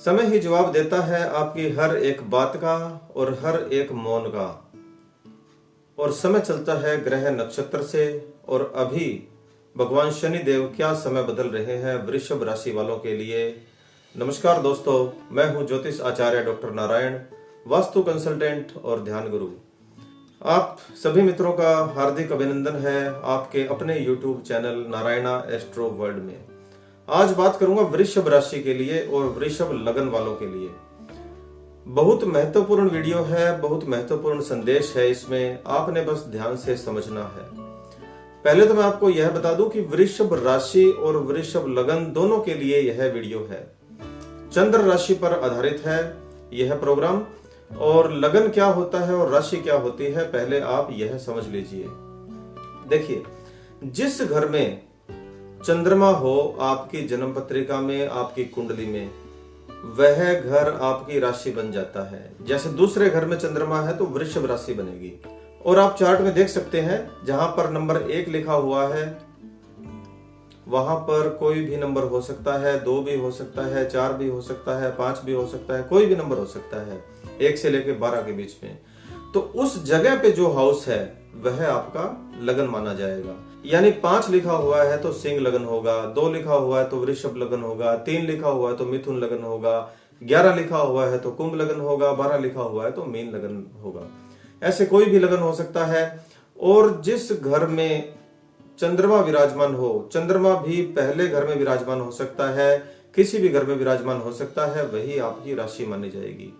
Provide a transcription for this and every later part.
समय ही जवाब देता है आपकी हर एक बात का और हर एक मौन का। और समय चलता है ग्रह नक्षत्र से। और अभी भगवान शनि देव क्या समय बदल रहे हैं वृषभ राशि वालों के लिए। नमस्कार दोस्तों, मैं हूं ज्योतिष आचार्य डॉक्टर नारायण, वास्तु कंसल्टेंट और ध्यान गुरु। आप सभी मित्रों का हार्दिक अभिनंदन है आपके अपने YouTube channel Narayana astro world में। आज बात करूंगा वृषभ राशि के लिए और वृषभ लगन वालों के लिए। बहुत महत्वपूर्ण वीडियो है, बहुत महत्वपूर्ण संदेश है इसमें, आपने बस ध्यान से समझना है। पहले तो मैं आपको यह बता दूं कि वृषभ राशि और वृषभ लगन दोनों के लिए यह वीडियो है। चंद्र राशि पर आधारित है यह प्रोग्राम। और लगन क्या होता है और राशि क्या होती है, पहले आप यह समझ लीजिए। देखिए, जिस घर में चंद्रमा हो आपकी जन्म पत्रिका में, आपकी कुंडली में, वह घर आपकी राशि बन जाता है। जैसे दूसरे घर में चंद्रमा है तो वृषभ राशि बनेगी। और आप चार्ट में देख सकते हैं जहां पर नंबर 1 लिखा हुआ है वहां पर कोई भी नंबर हो सकता है, 2 भी हो सकता है, 4 भी हो सकता है, 5 भी हो सकता है, कोई भी नंबर हो सकता है 1 से लेकर 12 के बीच में। तो उस जगह पे जो हाउस है वह आपका लगन माना जाएगा। यानी 5 लिखा हुआ है तो सिंह लगन होगा, 2 लिखा हुआ है तो वृषभ लगन होगा, 3 लिखा हुआ है तो मिथुन लगन होगा, 11 लिखा हुआ है तो कुंभ लगन होगा, 12 लिखा हुआ है तो मीन लगन होगा। ऐसे कोई भी लगन हो सकता है। और जिस घर में चंद्रमा विराजमान हो, चंद्रमा भी पहले घर में विराजमान हो सकता है, किसी भी घर में विराजमान हो सकता है, वही आपकी राशि मानी जाएगी।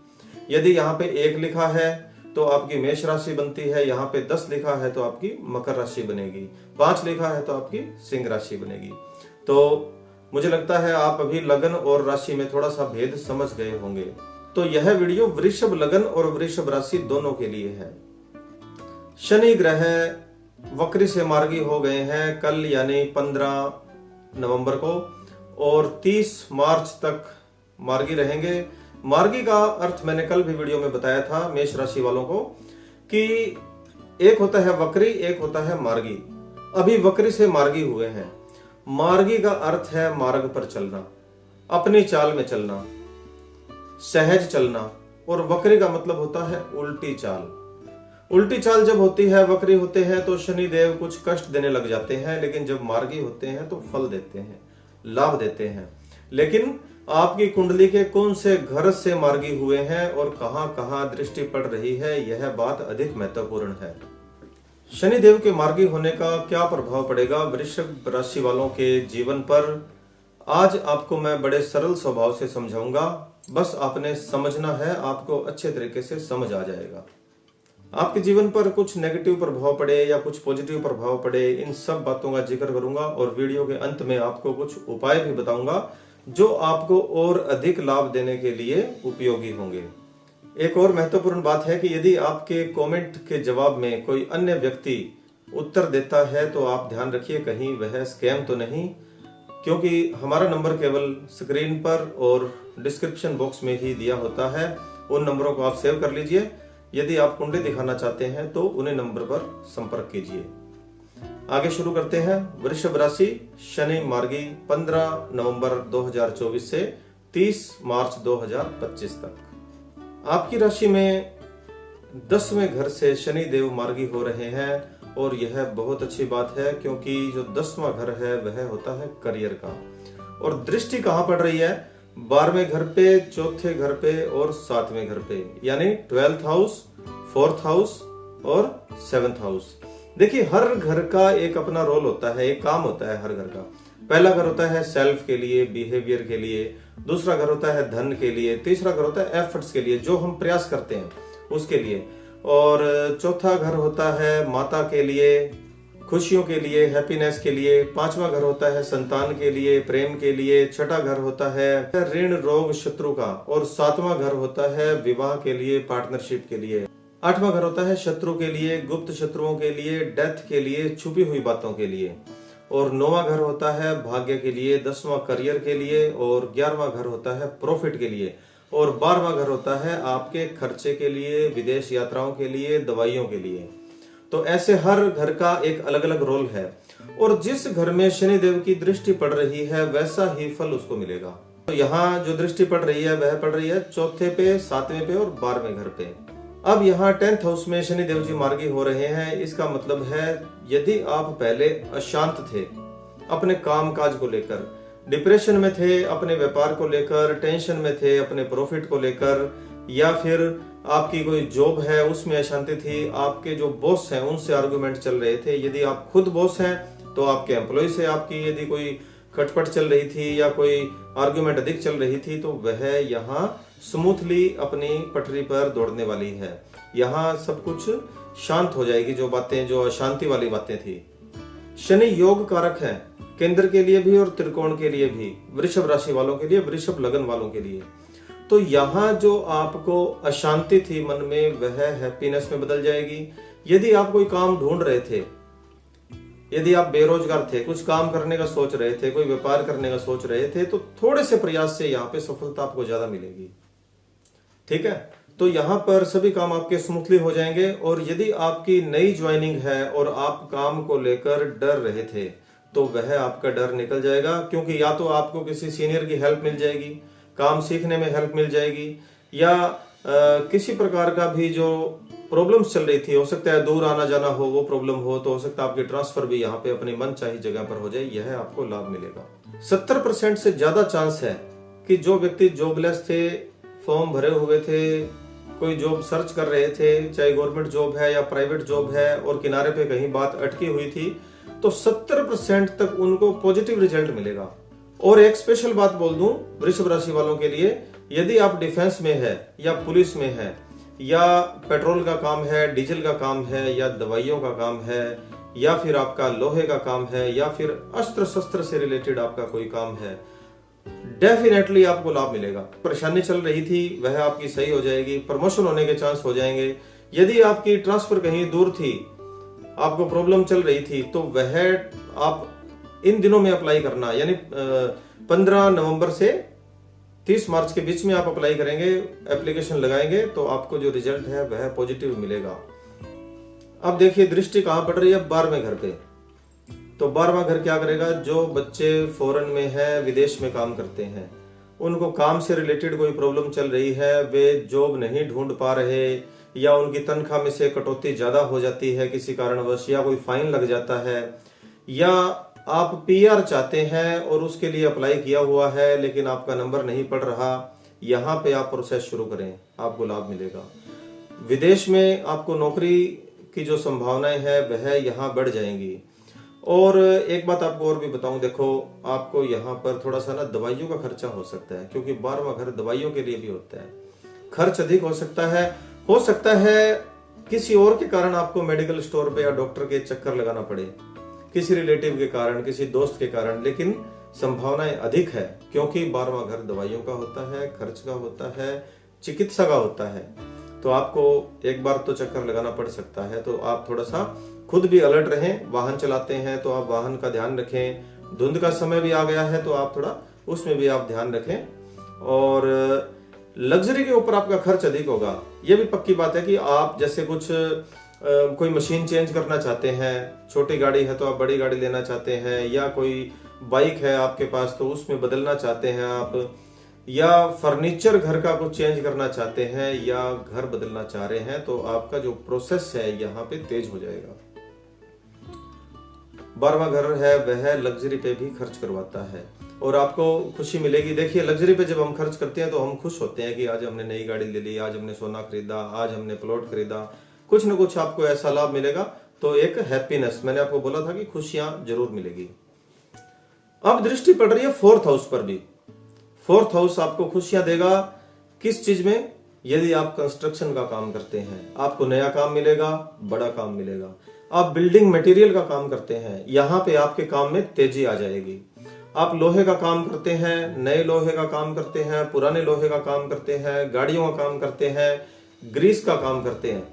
यदि यहाँ पे 1 लिखा है तो आपकी मेष राशि बनती है, यहाँ पे 10 लिखा है तो आपकी मकर राशि बनेगी, 5 लिखा है तो आपकी सिंह राशि बनेगी। तो मुझे लगता है आप अभी लगन और राशि में थोड़ा सा भेद समझ गए होंगे। तो यह वीडियो वृषभ लगन और वृषभ राशि दोनों के लिए है। शनि ग्रह वक्री से मार्गी हो गए हैं कल यानी 15 नवंबर को, और 30 मार्च तक मार्गी रहेंगे। मार्गी का अर्थ मैंने कल भी वीडियो में बताया था मेष राशि वालों को कि एक होता है वक्री, एक होता है मार्गी। अभी वक्री से मार्गी हुए हैं। मार्गी का अर्थ है मार्ग पर चलना, अपनी चाल में चलना, सहज चलना। और वक्री का मतलब होता है उल्टी चाल। उल्टी चाल जब होती है, वक्री होते हैं तो शनि देव कुछ कष्ट देने लग जाते हैं, लेकिन जब मार्गी होते हैं तो फल देते हैं, लाभ देते हैं। लेकिन आपकी कुंडली के कौन से घर से मार्गी हुए हैं और कहां कहां दृष्टि पड़ रही है, यह बात अधिक महत्वपूर्ण है। शनि देव के मार्गी होने का क्या प्रभाव पड़ेगा वृषभ राशि वालों के जीवन पर, आज आपको मैं बड़े सरल स्वभाव से समझाऊंगा। बस आपने समझना है, आपको अच्छे तरीके से समझ आ जाएगा। आपके जीवन पर कुछ नेगेटिव प्रभाव पड़े या कुछ पॉजिटिव प्रभाव पड़े, इन सब बातों का जिक्र करूंगा। और वीडियो के अंत में आपको कुछ उपाय भी बताऊंगा जो आपको और अधिक लाभ देने के लिए उपयोगी होंगे। एक और महत्वपूर्ण बात है कि यदि आपके कमेंट के जवाब में कोई अन्य व्यक्ति उत्तर देता है तो आप ध्यान रखिए कहीं वह स्कैम तो नहीं, क्योंकि हमारा नंबर केवल स्क्रीन पर और डिस्क्रिप्शन बॉक्स में ही दिया होता है। उन नंबरों को आप सेव कर लीजिए। यदि आप कुंडली दिखाना चाहते हैं तो उन्हीं नंबर पर संपर्क कीजिए। आगे शुरू करते हैं। वृषभ राशि, शनि मार्गी 15 नवंबर 2024 से 30 मार्च 2025 तक। आपकी राशि में 10वें घर से शनि देव मार्गी हो रहे हैं और यह बहुत अच्छी बात है, क्योंकि जो 10वां घर है वह होता है करियर का। और दृष्टि कहां पड़ रही है? 12वें घर पे, 4थे घर पे और 7वें घर पे, यानी 12th हाउस, 4th हाउस और 7th हाउस। देखिए, हर घर का एक अपना रोल होता है, एक काम होता है हर घर का। पहला घर होता है सेल्फ के लिए, बिहेवियर के लिए, दूसरा घर होता है धन के लिए, तीसरा घर होता है एफर्ट्स के लिए, जो हम प्रयास करते हैं उसके लिए, और चौथा घर होता है माता के लिए, खुशियों के लिए, हैप्पीनेस के लिए, 5वां घर होता है संतान के लिए, प्रेम के लिए, 6ठा घर होता है ऋण रोग शत्रु का, और 7वां घर होता है विवाह के लिए, पार्टनरशिप के लिए, 8वां घर होता है शत्रु के लिए, गुप्त शत्रुओं के लिए, डेथ के लिए, छुपी हुई बातों के लिए, और 9वां घर होता है भाग्य के लिए, 10वां करियर के लिए, और 11वां घर होता है प्रॉफिट के लिए, और 12वां घर होता है आपके खर्चे के लिए, विदेश यात्राओं के लिए, दवाइयों के लिए। तो ऐसे हर घर का एक अलग अलग रोल है। और जिस घर में शनि देव की दृष्टि पड़ रही है वैसा ही फल उसको मिलेगा। तो यहाँ जो दृष्टि पड़ रही है वह पड़ रही है चौथे पे, सातवें पे और 12वें घर पे। अब यहाँ 10th हाउस में शनि देव जी मार्गी हो रहे हैं। इसका मतलब है यदि आप पहले अशांत थे अपने काम काज को लेकर, डिप्रेशन में थे अपने व्यापार को लेकर, टेंशन में थे अपने प्रॉफिट को लेकर, या फिर आपकी कोई जॉब है उसमें अशांति थी, आपके जो बॉस हैं उनसे आर्गुमेंट चल रहे थे, यदि आप खुद बॉस हैं तो आपके एम्प्लॉय से आपकी यदि कोई खटपट चल रही थी या कोई आर्गुमेंट अधिक चल रही थी, तो वह यहाँ स्मूथली अपनी पटरी पर दौड़ने वाली है। यहाँ सब कुछ शांत हो जाएगी। जो बातें, जो अशांति वाली बातें थी। शनि योग कारक है केंद्र के लिए भी और त्रिकोण के लिए भी, वृषभ राशि वालों के लिए, वृषभ लगन वालों के लिए। तो यहाँ जो आपको अशांति थी मन में वह हैप्पीनेस में बदल जाएगी। यदि आप कोई काम ढूंढ रहे थे, यदि आप बेरोजगार थे, कुछ काम करने का सोच रहे थे, कोई व्यापार करने का सोच रहे थे, तो थोड़े से प्रयास से यहाँ पे सफलता आपको ज्यादा मिलेगी। ठीक है, तो यहाँ पर सभी काम आपके स्मूथली हो जाएंगे। और यदि आपकी नई ज्वाइनिंग है और आप काम को लेकर डर रहे थे, तो वह आपका डर निकल जाएगा, क्योंकि या तो आपको किसी सीनियर की हेल्प मिल जाएगी, काम सीखने में हेल्प मिल जाएगी, या किसी प्रकार का भी जो प्रॉब्लम्स चल रही थी, हो सकता है दूर आना जाना हो वो प्रॉब्लम हो, तो हो सकता है आपकी ट्रांसफर भी यहाँ पे अपनी मन चाही जगह पर हो जाए। यह आपको लाभ मिलेगा। 70% से ज्यादा चांस है कि जो व्यक्ति जॉबलेस थे, फॉर्म भरे हुए थे, कोई जॉब सर्च कर रहे थे, चाहे गवर्नमेंट जॉब है या प्राइवेट जॉब है, और किनारे पे कहीं बात अटकी हुई थी, तो 70% तक उनको पॉजिटिव रिजल्ट मिलेगा। और एक स्पेशल बात बोल दूं वृषभ राशि वालों के लिए, यदि आप डिफेंस में है या पुलिस में है या पेट्रोल का काम है, डीजल का काम है, या दवाइयों का काम है, या फिर आपका लोहे का काम है, या फिर अस्त्र शस्त्र से रिलेटेड आपका कोई काम है, डेफिनेटली आपको लाभ मिलेगा। परेशानी चल रही थी वह आपकी सही हो जाएगी, प्रमोशन होने के चांस हो जाएंगे। यदि आपकी ट्रांसफर कहीं दूर थी, आपको प्रॉब्लम चल रही थी, तो वह आप इन दिनों में अप्लाई करना, यानी 15 नवंबर से 30 मार्च के बीच में आप अप्लाई करेंगे, एप्लीकेशन लगाएंगे, तो आपको जो रिजल्ट है वह पॉजिटिव मिलेगा। अब देखिए दृष्टि कहां पड़ रही है, 12वें घर पे। तो 12वां घर क्या करेगा, जो बच्चे फॉरेन में है, विदेश में काम करते हैं, उनको काम से रिलेटेड कोई प्रॉब्लम चल रही है, वे जॉब नहीं ढूंढ पा रहे, या उनकी तनख्वाह में से कटौती ज्यादा हो जाती है किसी कारणवश, या कोई फाइन लग जाता है, या आप पीआर चाहते हैं और उसके लिए अप्लाई किया हुआ है लेकिन आपका नंबर नहीं पड़ रहा, यहाँ पे आप प्रोसेस शुरू करें, आपको लाभ मिलेगा। विदेश में आपको नौकरी की जो संभावनाएं है वह यहाँ बढ़ जाएंगी। और एक बात आपको और भी बताऊं, देखो आपको यहाँ पर थोड़ा सा ना दवाइयों का खर्चा हो सकता है, क्योंकि 12वां घर दवाइयों के लिए भी होता है, खर्च अधिक हो सकता है किसी और के कारण आपको मेडिकल स्टोर पे या डॉक्टर के चक्कर लगाना पड़े, किसी रिलेटिव के कारण, किसी दोस्त के कारण, लेकिन संभावनाएं अधिक है, क्योंकि 12वां घर दवाइयों का होता है, खर्च का होता है, चिकित्सा का होता है। तो आपको एक बार तो चक्कर लगाना पड़ सकता है। तो आप थोड़ा सा खुद भी अलर्ट रहें। वाहन चलाते हैं तो आप वाहन का ध्यान रखें। धुंध का समय भी आ गया है तो आप थोड़ा उसमें भी आप ध्यान रखें। और लग्जरी के ऊपर आपका खर्च अधिक होगा। ये भी पक्की बात है कि आप जैसे कुछ कोई मशीन चेंज करना चाहते हैं, छोटी गाड़ी है तो आप बड़ी गाड़ी लेना चाहते हैं, या कोई बाइक है आपके पास तो उसमें बदलना चाहते हैं आप, या फर्नीचर घर का कुछ चेंज करना चाहते हैं, या घर बदलना चाह रहे हैं, तो आपका जो प्रोसेस है यहाँ पे तेज हो जाएगा। 12वां घर है वह लग्जरी पे भी खर्च करवाता है और आपको खुशी मिलेगी। देखिए लग्जरी पे जब हम खर्च करते हैं तो हम खुश होते हैं कि आज हमने नई गाड़ी ले ली, आज हमने सोना खरीदा, आज हमने प्लॉट खरीदा, कुछ न कुछ आपको ऐसा लाभ मिलेगा। तो एक हैप्पीनेस, मैंने आपको बोला था कि खुशियां जरूर मिलेगी। अब दृष्टि पड़ रही है 4th हाउस पर भी। 4th हाउस आपको खुशियां देगा। किस चीज में? यदि आप कंस्ट्रक्शन का काम करते हैं, आपको नया काम मिलेगा, बड़ा काम मिलेगा। आप बिल्डिंग मटेरियल का काम करते हैं, यहाँ पे आपके काम में तेजी आ जाएगी। आप लोहे का काम करते हैं, नए लोहे का काम करते हैं, पुराने लोहे का काम करते हैं, गाड़ियों का काम करते हैं, ग्रीस का काम करते हैं,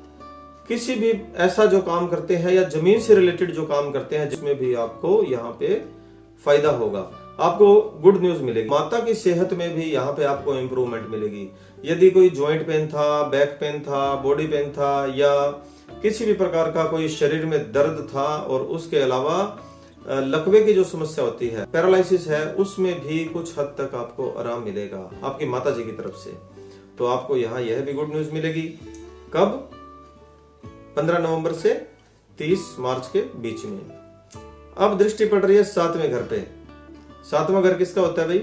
किसी भी ऐसा जो काम करते हैं या जमीन से रिलेटेड जो काम करते हैं, जिसमें भी आपको यहाँ पे फायदा होगा, आपको गुड न्यूज मिलेगी। माता की सेहत में भी यहाँ पे आपको इंप्रूवमेंट मिलेगी। यदि कोई जॉइंट पेन था, बैक पेन था, बॉडी पेन था, या किसी भी प्रकार का कोई शरीर में दर्द था और उसके अलावा लकवे की जो समस्या होती है, पैरालिसिस है, उसमें भी कुछ हद तक आपको आराम मिलेगा आपकी माता जी की तरफ से। तो आपको यहाँ यह भी गुड न्यूज मिलेगी। कब? 15 नवंबर से 30 मार्च के बीच में। अब दृष्टि पड़ रही है 7वें घर पे। 7वां घर किसका होता है भाई?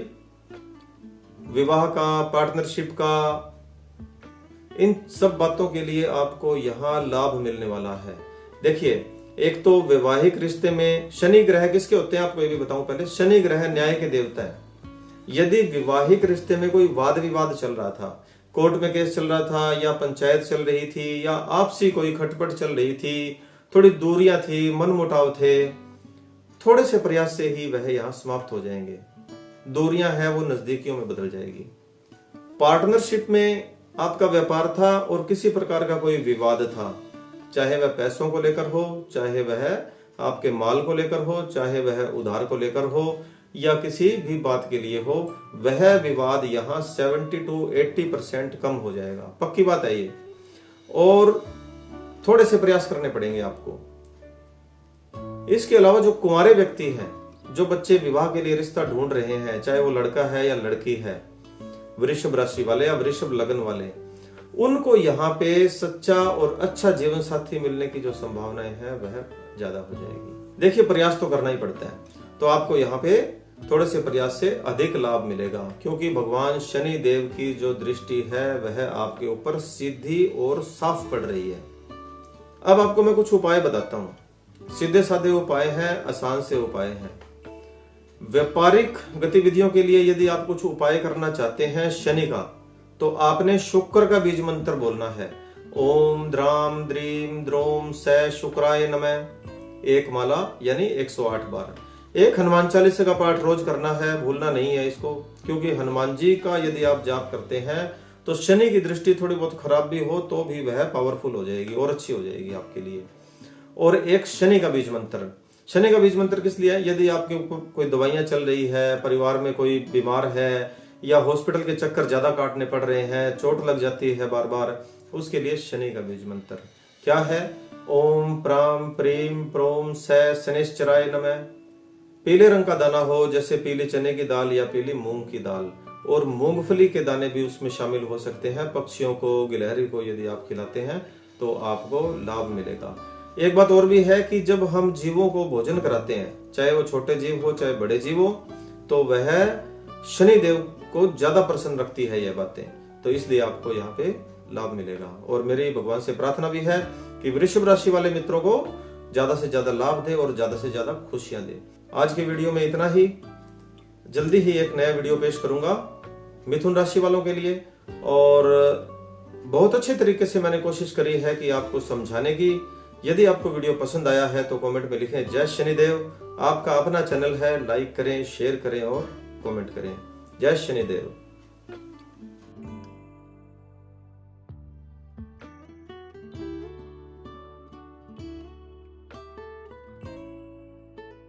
विवाह का, पार्टनरशिप का। इन सब बातों के लिए आपको यहाँ लाभ मिलने वाला है। देखिए, एक तो वैवाहिक रिश्ते में शनि ग्रह किसके होते हैं आपको ये भी बताऊं पहले। शनि ग्रह न्याय के देवता है। यदि वैवाहिक रिश्ते में कोई वाद विवाद चल रहा था, कोर्ट में केस चल रहा था, या पंचायत चल रही थी, या आपसी कोई खटपट चल रही थी, थोड़ी दूरियां थी, मनमुटाव थे, थोड़े से प्रयास से ही वह यहाँ समाप्त हो जाएंगे। दूरियां हैं वो नजदीकियों में बदल जाएगी। पार्टनरशिप में आपका व्यापार था और किसी प्रकार का कोई विवाद था, चाहे वह पैसों को लेकर हो, चाहे वह आपके माल को लेकर हो, चाहे वह उधार को लेकर हो, या किसी भी बात के लिए हो, वह विवाद यहाँ 70 to 80% कम हो जाएगा। पक्की बात है ये। और थोड़े से प्रयास करने पड़ेंगे आपको। इसके अलावा जो कुंवारे व्यक्ति हैं, जो बच्चे विवाह के लिए रिश्ता ढूंढ रहे हैं, चाहे वो लड़का है या लड़की है, वृषभ राशि वाले या वृषभ लग्न वाले, उनको यहाँ पे सच्चा और अच्छा जीवन साथी मिलने की जो संभावनाएं हैं वह ज्यादा हो जाएगी। देखिए, प्रयास तो करना ही पड़ता है। तो आपको यहाँ पे थोड़े से प्रयास से अधिक लाभ मिलेगा, क्योंकि भगवान शनि देव की जो दृष्टि है वह आपके ऊपर सीधी और साफ पड़ रही है। अब आपको मैं कुछ उपाय बताता हूँ। सीधे साधे उपाय हैं, आसान से उपाय हैं। व्यापारिक गतिविधियों के लिए यदि आप कुछ उपाय करना चाहते हैं शनि का, तो आपने शुक्र का बीज मंत्र बोलना है। ओम द्राम द्रीम द्रोम स शुक्राय नमः। एक माला यानी 108 बार। एक हनुमान चालीसा का पाठ रोज करना है, भूलना नहीं है इसको, क्योंकि हनुमान जी का यदि आप जाप करते हैं तो शनि की दृष्टि थोड़ी बहुत खराब भी हो तो भी वह पावरफुल हो जाएगी और अच्छी हो जाएगी आपके लिए। और एक शनि का बीज मंत्र। शनि का बीज मंत्र किस लिए है? यदि आपके ऊपर कोई दवाइयां चल रही है, परिवार में कोई बीमार है, या हॉस्पिटल के चक्कर ज्यादा काटने पड़ रहे हैं, चोट लग जाती है बार बार, उसके लिए शनि का बीज मंत्र क्या है? ओम प्राम प्रीम प्रोम स शनिश्चराय नमः। पीले रंग का दाना हो, जैसे पीले चने की दाल या पीली मूंग की दाल, और मूंगफली के दाने भी उसमें शामिल हो सकते हैं। पक्षियों को, गिलहरी को यदि आप खिलाते हैं तो आपको लाभ मिलेगा। एक बात और भी है कि जब हम जीवों को भोजन कराते हैं, चाहे वो छोटे जीव हो चाहे बड़े जीव हो, तो वह शनि देव को ज्यादा प्रसन्न रखती है ये बातें। तो इसलिए आपको यहाँ पे लाभ मिलेगा। और मेरी भगवान से प्रार्थना भी है कि वृषभ राशि वाले मित्रों को ज्यादा से ज्यादा लाभ दे और ज्यादा से ज्यादा खुशियां दे। आज की वीडियो में इतना ही। जल्दी ही एक नया वीडियो पेश करूंगा मिथुन राशि वालों के लिए, और बहुत अच्छे तरीके से मैंने कोशिश करी है कि आपको समझाने की। यदि आपको वीडियो पसंद आया है तो कमेंट में लिखें जय शनिदेव। आपका अपना चैनल है, लाइक करें, शेयर करें और कमेंट करें। जय शनिदेव।